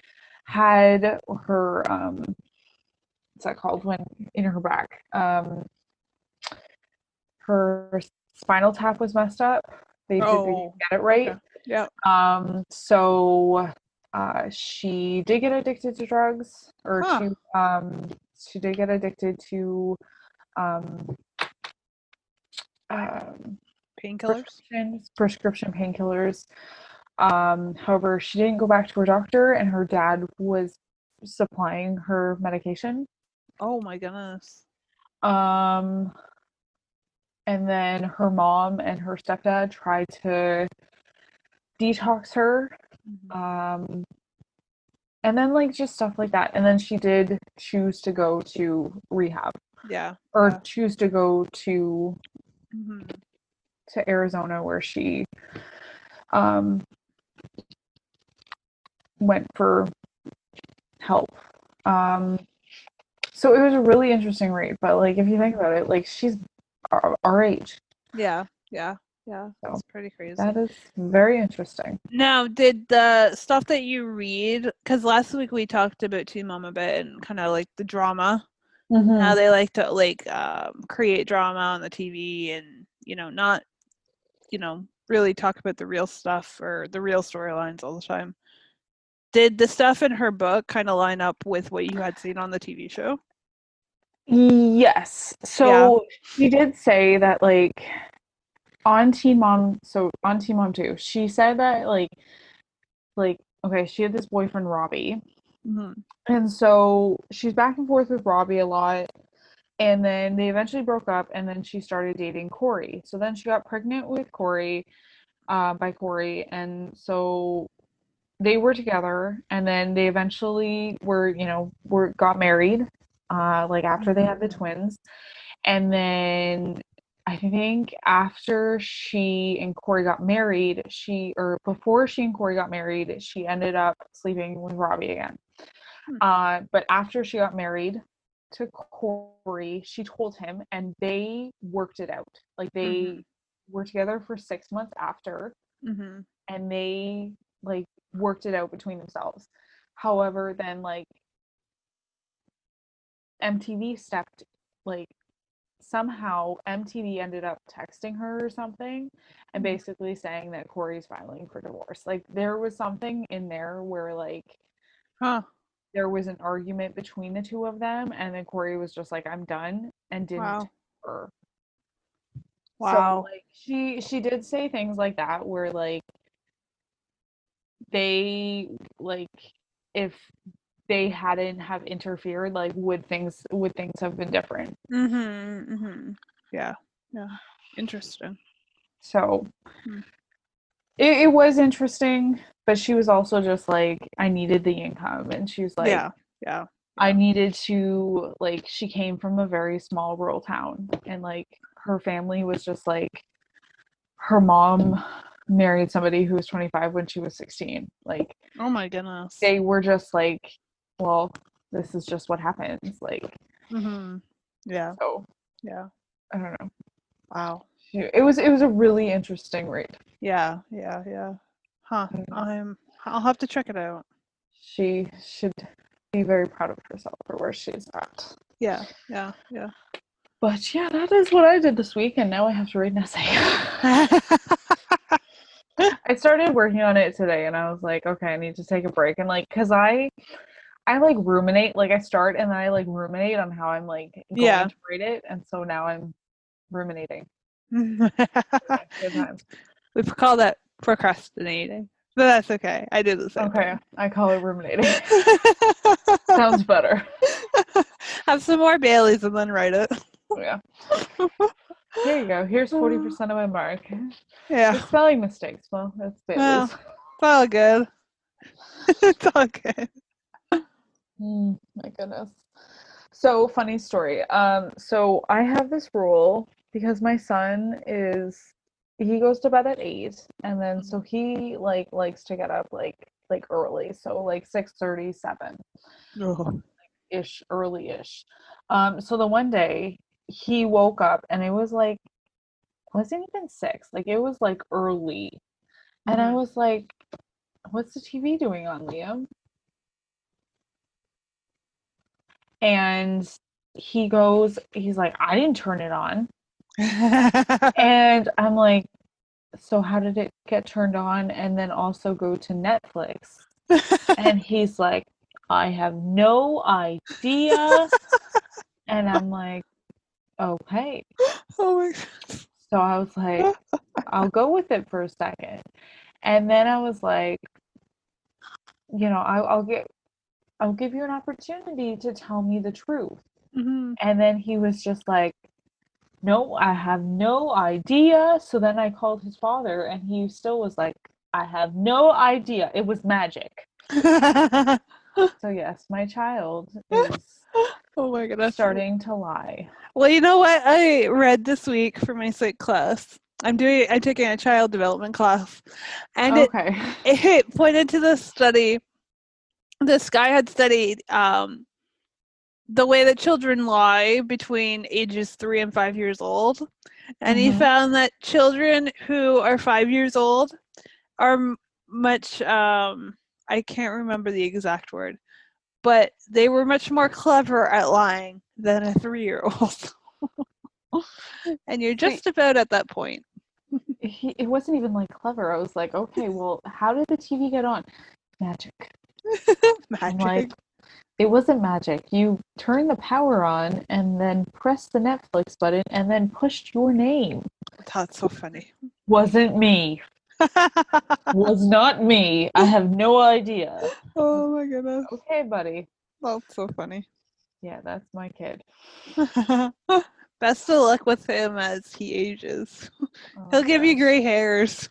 had her what's that called when in her back? Her spinal tap was messed up. They didn't get it right. Okay. Yeah. So she did get addicted to drugs, or Huh. she did get addicted to um, um, Painkillers. prescription painkillers. However, she didn't go back to her doctor, and her dad was supplying her medication. Oh my goodness. Um, and then her mom and her stepdad tried to detox her. Mm-hmm. And then like just stuff like that. And then she did choose to go to rehab Yeah. or Yeah. choose to go to Mm-hmm. Arizona where she um went for help. So it was a really interesting read, but like if you think about it, like she's our age. Yeah. Yeah. Yeah. So That's pretty crazy. that is very interesting. Now, did the stuff that you read, because last week we talked about Teen Mom a bit and kind of like the drama. Now they like to like create drama on the TV and not really talk about the real stuff or the real storylines all the time. Did the stuff in her book kind of line up with what you had seen on the TV show? Yes. So she did say that like on Teen Mom, so on Teen Mom 2, she said that like okay, she had this boyfriend Robbie. Mm-hmm. And so she's back and forth with Robbie a lot. And then they eventually broke up and then she started dating Corey. So then she got pregnant with Corey, by Corey. And so they were together and then they eventually got married, like after they had the twins. And then I think after she and Corey got married, before she and Corey got married, she ended up sleeping with Robbie again. But after she got married to Corey, she told him and they worked it out. Like they were together for 6 months after, and they like worked it out between themselves. However, then like MTV stepped like somehow MTV ended up texting her or something and basically saying that Corey's filing for divorce. Like there was something in there where like Huh. there was an argument between the two of them, and then Corey was just like, I'm done, and didn't Wow. tell her. So Wow. like she did say things like that where like they like if they hadn't have interfered, like would things have been different. Mm-hmm. Mm-hmm. Yeah. Yeah. Interesting. So Hmm. it was interesting, but she was also just like, I needed the income, and she was like, Yeah. Yeah. I Yeah. needed to like she came from a very small rural town, and like her family was just like her mom married somebody who was 25 when she was 16. Like Oh my goodness. they were just like, well, this is just what happens. Like Mm-hmm. Yeah. so Yeah. I don't know. Wow. It was a really interesting read. Yeah. Yeah. Yeah. Huh. I'll have to check it out. She should be very proud of herself for where she's at. Yeah. Yeah. Yeah. But yeah, that is what I did this week, and now I have to read an essay. I started working on it today, and I was like, okay, I need to take a break, and like, cause I like ruminate, like I start and then I like ruminate on how I'm like going Yeah. to write it, and so now I'm ruminating. We Good times. call that procrastinating, but that's okay. I do the same Okay, thing. I call it ruminating. Sounds better. Have some more Baileys and then write it. Yeah. Here you go. Here's 40% of my mark. Yeah. The spelling mistakes. Well, that's Well, Bailey's. it's all good. It's all good. My goodness. So funny story. So I have this rule because my son he goes to bed at 8, and then so he like likes to get up like early. So like 6:30, 7 Oh. ish, early ish. So the one day he woke up and it was like wasn't even 6, like it was like early. And I Mhm. was like, what's the TV doing on, Liam? And he's like, I didn't turn it on. And I'm like, so how did it get turned on and then also go to Netflix? And he's like, I have no idea. And I'm like, okay. Oh my So I was like, god. I'll go with it for a second. And then I was like, I'll give you an opportunity to tell me the truth. Mhm. And then he was just like, no, I have no idea. So then I called his father, and he still was like, I have no idea. It was magic. So, yes, my child is Oh my goodness. starting to lie. Well, you know what I read this week for my psych class? I'm taking a child development class, and Okay. it pointed to this study. This guy had studied the way that children lie between ages 3 and 5 years old, and he Mm-hmm. found that children who are 5 years old are much I can't remember the exact word, but they were much more clever at lying than a 3-year-old. And you're See, just about at that point. it wasn't even like clever. I was like, okay, well, how did the TV get on? Magic. I'm like, Magic. it wasn't magic. You turned the power on and then pressed the Netflix button and then pushed your name. That's so funny. Wasn't me. Was not me. I have no idea. Oh my goodness. Okay, buddy. That's so funny. Yeah, that's my kid. Best of luck with him as he ages. Oh He'll give you gosh. gray hairs.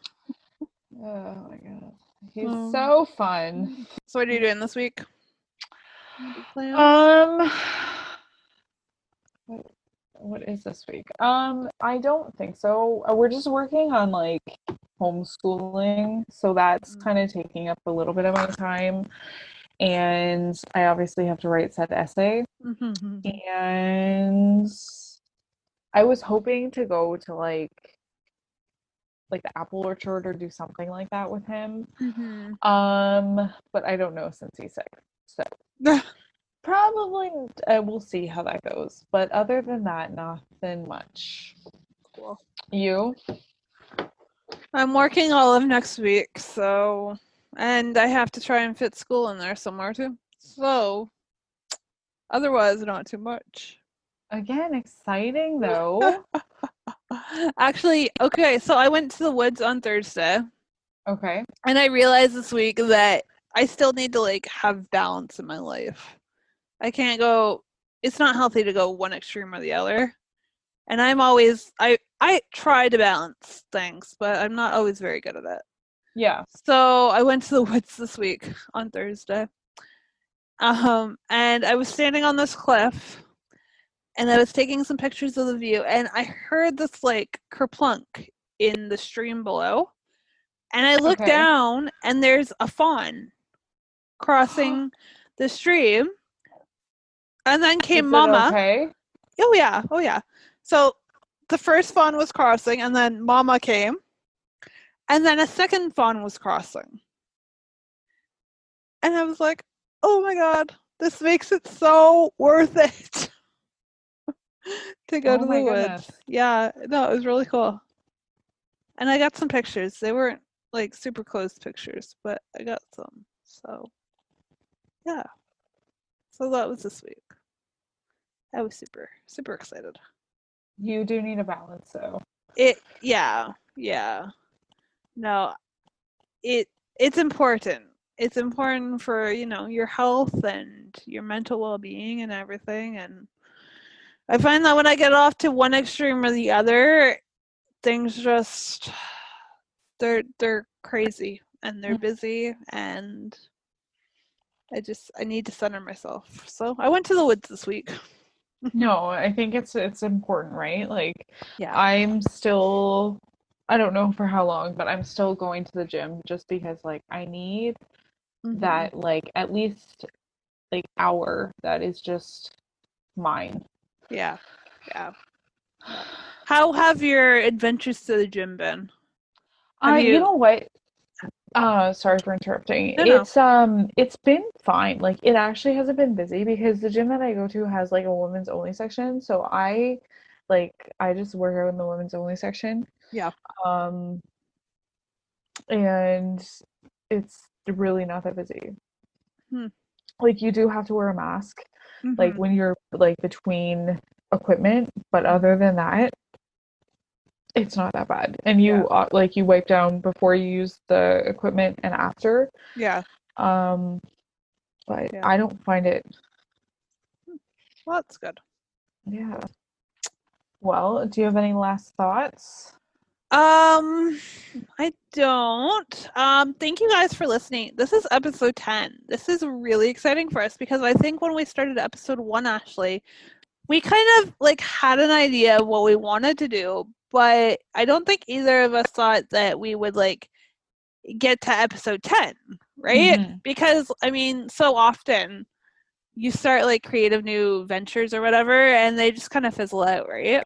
Oh my god. He's Um, so fun. so what are you doing this week? Any plans? Um what is this week? I don't think so. We're just working on like homeschooling, so that's kind of taking up a little bit of my time. And I obviously have to write said essay. Mm-hmm. And I was hoping to go to like the apple orchard or do something like that with him. Mm-hmm. But I don't know since he's sick. So Probably we'll see how that goes. But other than that, nothing much. Cool. You? I'm working all of next week, so, and I have to try and fit school in there somewhere too. So, otherwise, not too much. Again, exciting though. Actually, okay, so I went to the woods on Thursday, Okay. and I realized this week that I still need to like have balance in my life. I can't go, it's not healthy to go one extreme or the other. And I try to balance things, but I'm not always very good at it. Yeah. So I went to the woods this week on Thursday. And I was standing on this cliff and I was taking some pictures of the view and I heard this like kerplunk in the stream below. And I looked Okay. down and there's a fawn crossing the stream. And then came Is it Mama. okay? Oh yeah, oh yeah. So the first fawn was crossing and then Mama came. And then a second fawn was crossing. And I was like, oh my God, this makes it so worth it to go Oh to my the goodness. woods. Yeah, no, it was really cool. And I got some pictures. They weren't like super close pictures, but I got some. So, yeah. So that was this week. I was super, super excited. You do need a balance though. Yeah. No, it's important. It's important for, your health and your mental well-being and everything. And I find that when I get off to one extreme or the other, things just they're crazy and they're busy and I need to center myself. So I went to the woods this week. No, I think it's important, right? Like Yeah. I'm still I don't know for how long, but I'm still going to the gym just because like I need Mm-hmm. that like at least like hour that is just mine. Yeah. Yeah. Yeah. How have your adventures to the gym been? Have You you know what? Sorry for interrupting. No. It's been fine. Like it actually hasn't been busy because the gym that I go to has like a women's only section. So I just work out in the women's only section. Yeah. Um and it's really not that busy. Hmm. Like you do have to wear a mask like Mm-hmm. when you're like between equipment, but Mm-hmm. other than that, it's not that bad. And Yeah. you wipe down before you use the equipment and after. Yeah. Um but Yeah. I don't find it. Well, that's good. Yeah. Well, do you have any last thoughts? I don't. Thank you guys for listening. This is episode 10. This is really exciting for us because I think when we started episode 1, Ashley, we kind of like had an idea of what we wanted to do, but I don't think either of us thought that we would like get to episode 10, right? Mm-hmm. Because I mean, so often you start like creative new ventures or whatever and they just kind of fizzle out, right?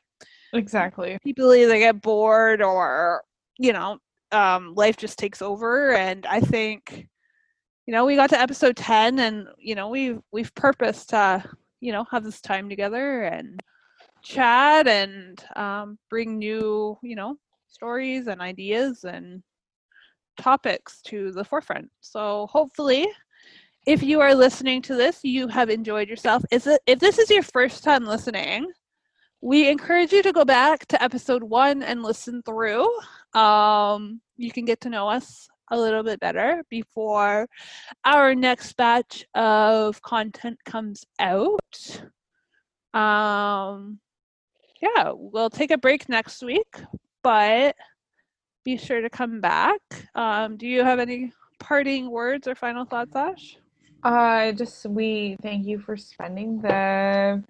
Exactly. People either get bored or life just takes over. And I think we got to episode 10 and we've purposed to have this time together and chat and bring new stories and ideas and topics to the forefront. So hopefully if you are listening to this you have enjoyed yourself. If this is your first time listening, we encourage you to go back to episode 1 and listen through. You can get to know us a little bit better before our next batch of content comes out. Yeah, we'll take a break next week, but be sure to come back. Do you have any parting words or final thoughts, Ash? Just we thank you for spending the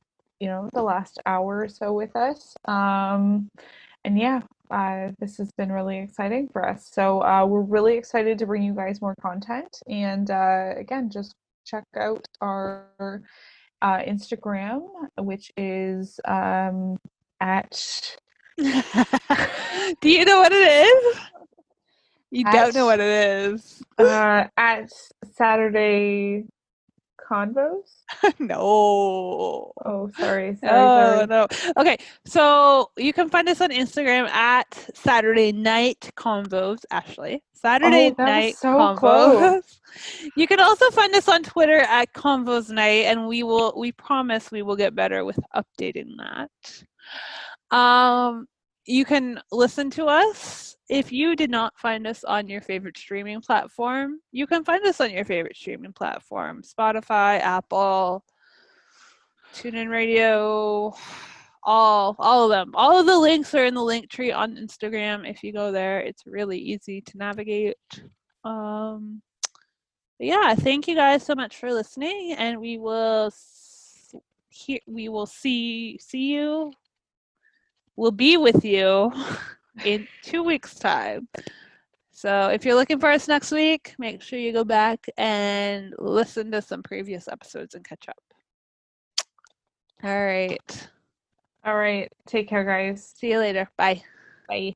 last hour or so with us. And yeah, this has been really exciting for us. So we're really excited to bring you guys more content. And again, just check out our Instagram, which is at Do you know what it is? You don't at know what it is. at Saturday Convos? No. Oh, sorry, sorry, Oh sorry. no. Okay, so you can find us on Instagram at Saturday Night Convos, Ashley. Oh, Saturday that was Night so close. Convos. You can also find us on Twitter at Convos Night, and we promise we will get better with updating that. You can listen to us. If you did not find us on your favorite streaming platform, you can find us on your favorite streaming platform: Spotify, Apple, TuneIn Radio, all of them. All of the links are in the link tree on Instagram. If you go there, it's really easy to navigate. Yeah, thank you guys so much for listening, and we will see you. We'll be with you in 2 weeks' time. So if you're looking for us next week, make sure you go back and listen to some previous episodes and catch up. All right. All right. Take care, guys. See you later. Bye. Bye.